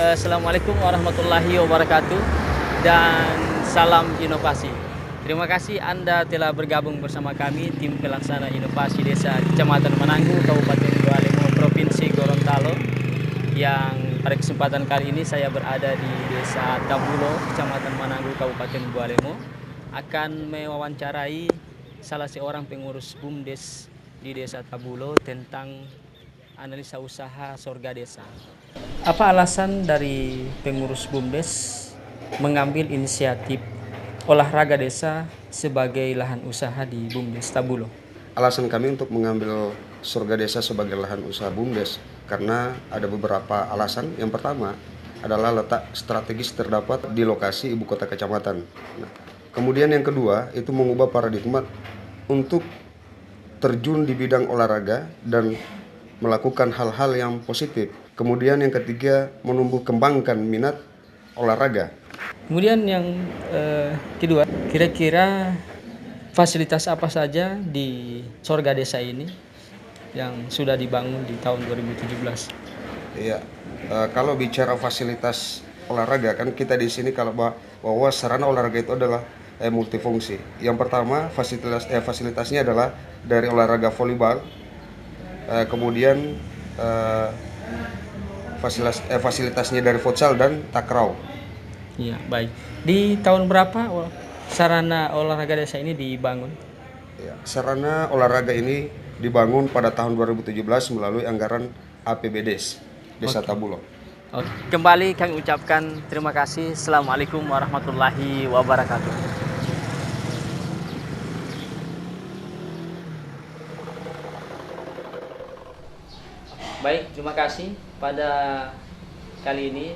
Assalamualaikum warahmatullahi wabarakatuh dan salam inovasi. Terima kasih Anda telah bergabung bersama kami, tim pelaksana inovasi desa Kecamatan Mananggu, Kabupaten Bualemo, Provinsi Gorontalo. Yang pada kesempatan kali ini saya berada di Desa Tabulo, Kecamatan Mananggu, Kabupaten Bualemo, akan mewawancarai salah seorang pengurus BUMDes di Desa Tabulo tentang analisa usaha sorga desa. Apa alasan dari pengurus BUMDes mengambil inisiatif olahraga desa sebagai lahan usaha di BUMDes Tabulo? Alasan kami untuk mengambil sorga desa sebagai lahan usaha BUMDes karena ada beberapa alasan. Yang pertama adalah letak strategis terdapat di lokasi ibu kota kecamatan. Kemudian yang kedua itu mengubah paradigma untuk terjun di bidang olahraga dan melakukan hal-hal yang positif. Kemudian yang ketiga menumbuh kembangkan minat olahraga. Kemudian yang kedua, kira-kira fasilitas apa saja di sorga desa ini yang sudah dibangun di tahun 2017? Iya, kalau bicara fasilitas olahraga kan kita di sini kalau bahwa sarana olahraga itu adalah multifungsi. Yang pertama fasilitasnya adalah dari olahraga volleyball, kemudian fasilitasnya dari futsal dan takraw. Iya, baik. Di tahun berapa sarana olahraga desa ini dibangun? Ya, sarana olahraga ini dibangun pada tahun 2017 melalui anggaran APBDes Desa Tabulo. Oke. Kembali kami ucapkan terima kasih. Assalamualaikum warahmatullahi wabarakatuh. Baik, terima kasih. Pada kali ini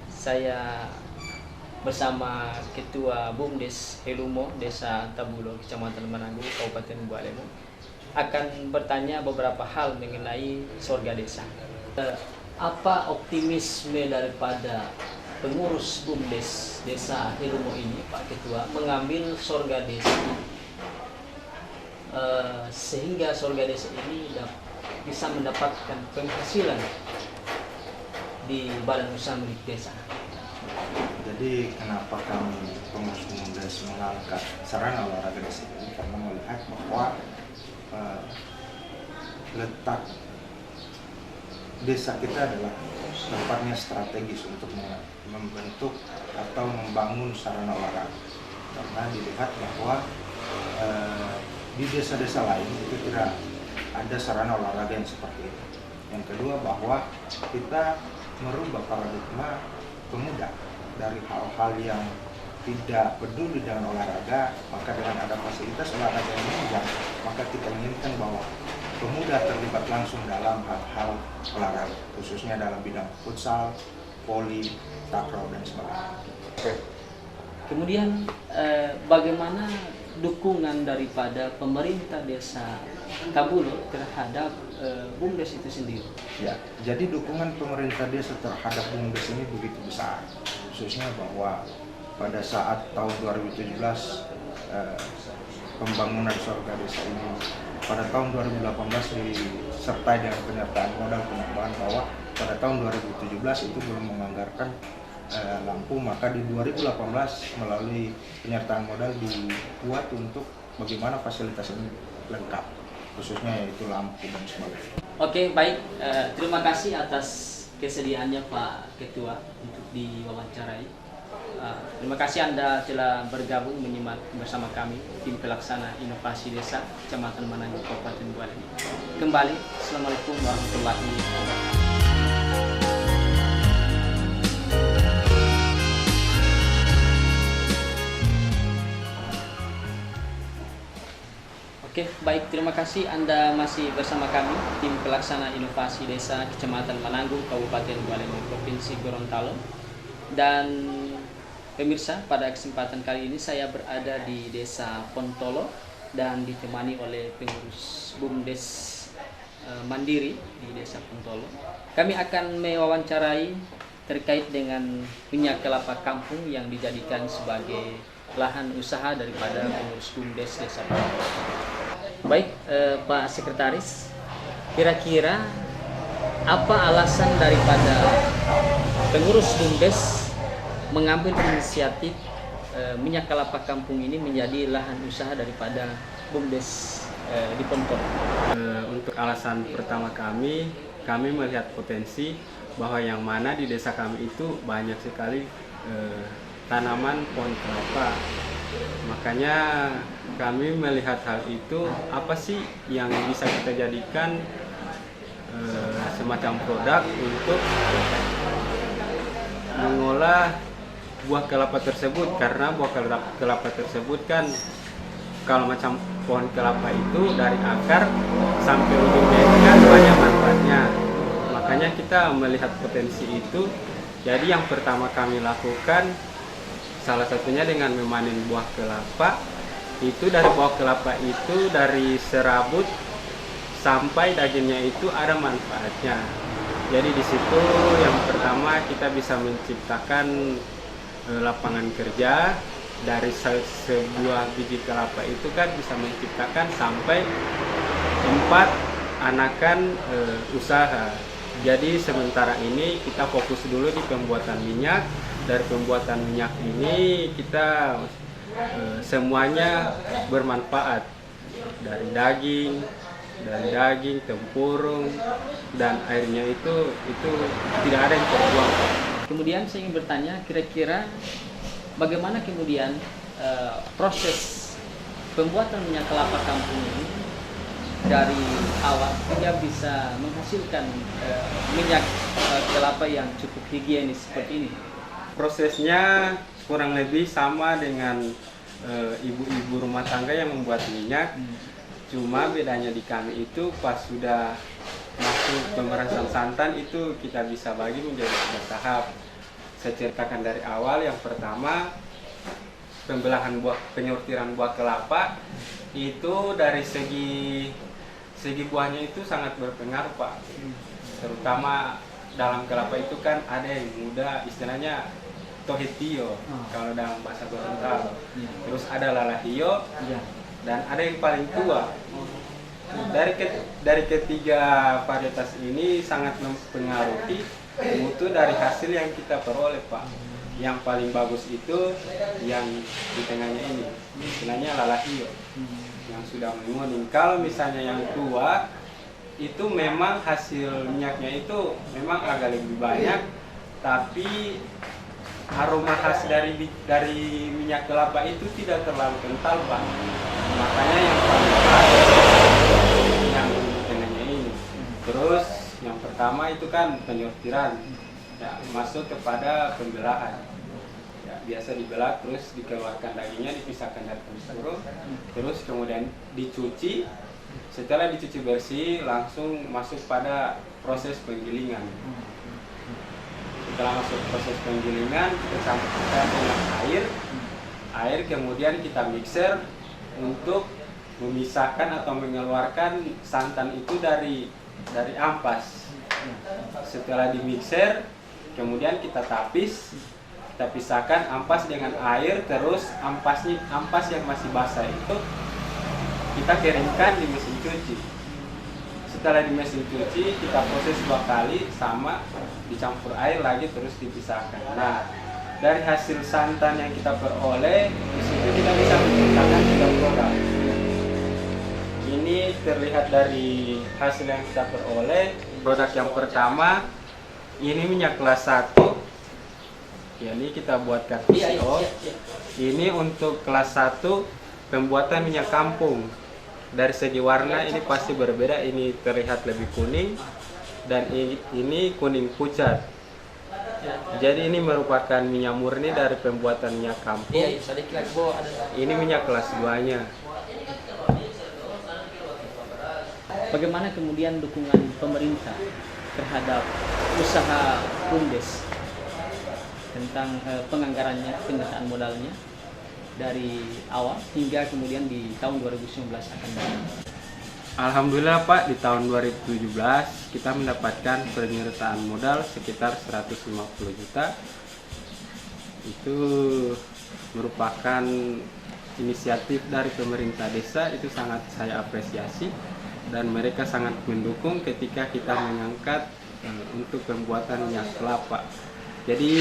saya bersama Ketua BUMDes Helumo Desa Tabulo, Kecamatan Mananggu, Kabupaten Bualemo, akan bertanya beberapa hal mengenai sorga desa. Apa optimisme daripada pengurus BUMDes Desa Helumo ini, Pak Ketua, mengambil sorga desa sehingga sorga desa ini bisa mendapatkan penghasilan di badan usaha milik desa? Jadi kenapa kami pengurus BUMDes mengangkat sarana olahraga desa ini, karena melihat bahwa letak desa kita adalah tempatnya strategis untuk membentuk atau membangun sarana olahraga, karena dilihat bahwa di desa-desa lain itu tidak ada sarana olahraga yang seperti itu. Yang kedua bahwa kita merubah paradigma pemuda dari hal-hal yang tidak peduli dengan olahraga, maka dengan ada fasilitas olahraga yang menunjang, maka kita inginkan bahwa pemuda terlibat langsung dalam hal-hal olahraga, khususnya dalam bidang futsal, voli, takraw dan sebagainya. Kemudian bagaimana dukungan daripada pemerintah desa Tabulo terhadap BUMDes itu sendiri? Ya, jadi dukungan pemerintah desa terhadap BUMDes ini begitu besar, khususnya bahwa pada saat tahun 2017 pembangunan sorga desa ini pada tahun 2018 disertai dengan penyertaan modal penambahan, bahwa pada tahun 2017 itu belum menganggarkan lampu, maka di 2018 melalui penyertaan modal dibuat untuk bagaimana fasilitas ini lengkap, khususnya yaitu lampu dan sebagainya. Oke, baik. Terima kasih atas kesediaannya Pak Ketua untuk diwawancarai. Terima kasih Anda telah bergabung menyimak bersama kami, tim pelaksana inovasi desa Kecamatan Mananggu, Kabupaten Bualemo. Kembali, Assalamualaikum warahmatullahi wabarakatuh. Oke, baik. Terima kasih Anda masih bersama kami, tim pelaksana inovasi desa Kecamatan Mananggu, Kabupaten Bualemo, Provinsi Gorontalo. Dan pemirsa, pada kesempatan kali ini saya berada di Desa Pontolo dan ditemani oleh pengurus BUMDes Mandiri di Desa Pontolo. Kami akan mewawancarai terkait dengan minyak kelapa kampung yang dijadikan sebagai lahan usaha daripada pengurus BUMDes Desa Pontolo. Baik, Pak Sekretaris, kira-kira apa alasan daripada pengurus BUMDes mengambil inisiatif minyak kelapa kampung ini menjadi lahan usaha daripada BUMDes di Pontor? Untuk alasan pertama kami melihat potensi bahwa yang mana di desa kami itu banyak sekali tanaman pohon kelapa. Makanya kami melihat hal itu, apa sih yang bisa kita jadikan semacam produk untuk mengolah buah kelapa tersebut, karena buah kelapa tersebut kan kalau macam pohon kelapa itu dari akar sampai ujungnya itu kan banyak manfaatnya. Makanya kita melihat potensi itu. Jadi yang pertama kami lakukan salah satunya dengan memanen buah kelapa. Itu dari buah kelapa itu dari serabut sampai dagingnya itu ada manfaatnya. Jadi di situ yang pertama kita bisa menciptakan lapangan kerja. Dari sebuah biji kelapa itu kan bisa menciptakan sampai 4 anakan usaha. Jadi sementara ini kita fokus dulu di pembuatan minyak. Dari pembuatan minyak ini kita semuanya bermanfaat, dari daging, tempurung, dan airnya itu tidak ada yang terbuang. Kemudian saya ingin bertanya, kira-kira bagaimana kemudian proses pembuatan minyak kelapa kampung ini dari awal hingga bisa menghasilkan minyak kelapa yang cukup higienis seperti ini? Prosesnya kurang lebih sama dengan ibu-ibu rumah tangga yang membuat minyak. Cuma bedanya di kami itu pas sudah masuk pemerasan santan itu kita bisa bagi menjadi 3 tahap. Saya ceritakan dari awal. Yang pertama, pembelahan penyortiran buah kelapa itu dari segi buahnya itu sangat berpengaruh, Pak. Terutama dalam kelapa itu kan ada yang muda, istilahnya tohetio kalau dalam bahasa Gorontalo. Terus ada lalahio dan ada yang paling tua. Dari ketiga varietas ini sangat mempengaruhi mutu dari hasil yang kita peroleh, Pak. Yang paling bagus itu yang di tengahnya ini, istilahnya lalahio, yang sudah menguning. Kalau misalnya yang tua itu memang hasil minyaknya itu memang agak lebih banyak, tapi aroma khas dari minyak kelapa itu tidak terlalu kental, Pak. Makanya yang paling khas yang di tengahnya ini. Terus yang pertama itu kan penyortiran, ya, masuk kepada pembelahan. Ya, biasa dibelah, terus dikeluarkan dagingnya, dipisahkan dari tempurung, terus kemudian dicuci. Setelah dicuci bersih, langsung masuk pada proses penggilingan. Setelah masuk proses penggilingan, kita campurkan dengan air, kemudian kita mixer untuk memisahkan atau mengeluarkan santan itu dari ampas. Setelah dimixer, kemudian kita tapis, kita pisahkan ampas dengan air, terus ampas yang masih basah itu kita keringkan di mesin cuci. Setelah di mesin cuci, kita proses 2 kali sama, dicampur air lagi, terus dipisahkan. Nah, dari hasil santan yang kita peroleh, di situ kita bisa menciptakan 3 produk. Ini terlihat dari hasil yang kita peroleh. Produk yang pertama, ini minyak kelas 1. Ya, ini kita buatkan PCO. Ini untuk kelas 1 pembuatan minyak kampung. Dari segi warna ini pasti berbeda, ini terlihat lebih kuning dan ini kuning pucat. Jadi ini merupakan minyak murni dari pembuatan minyak kampung. Ini minyak kelas 2-nya. Bagaimana kemudian dukungan pemerintah terhadap usaha BUMDes tentang penganggarannya, penyertaan modalnya dari awal hingga kemudian di tahun 2019 akan datang? Alhamdulillah, Pak, di tahun 2017 kita mendapatkan penyertaan modal sekitar 150 juta. Itu merupakan inisiatif dari pemerintah desa, itu sangat saya apresiasi dan mereka sangat mendukung ketika kita mengangkat untuk pembuatan minyak kelapa. Jadi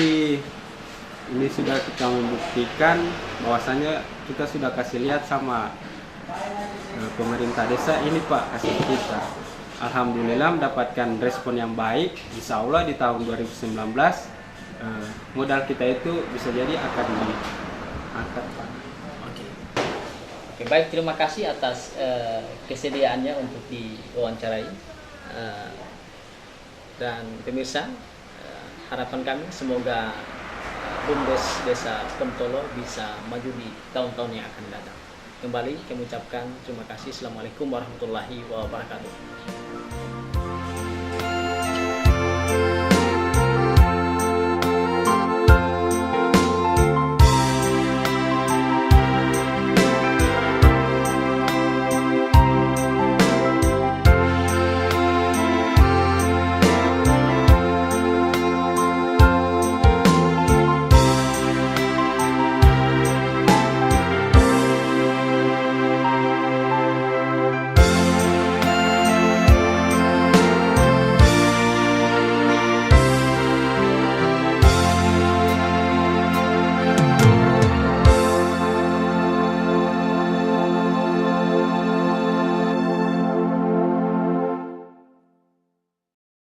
ini sudah kita membuktikan bahwasanya kita sudah kasih lihat sama pemerintah desa ini Pak, kasih kita. Alhamdulillah mendapatkan respon yang baik. Insya Allah di tahun 2019 modal kita itu bisa jadi akan diangkat Pak. Oke, baik, terima kasih atas kesediaannya untuk diwawancarai. Dan pemirsa, harapan kami semoga BUMDes Desa Pontolo bisa maju di tahun-tahun yang akan datang. Kembali kami ucapkan terima kasih. Assalamualaikum warahmatullahi wabarakatuh.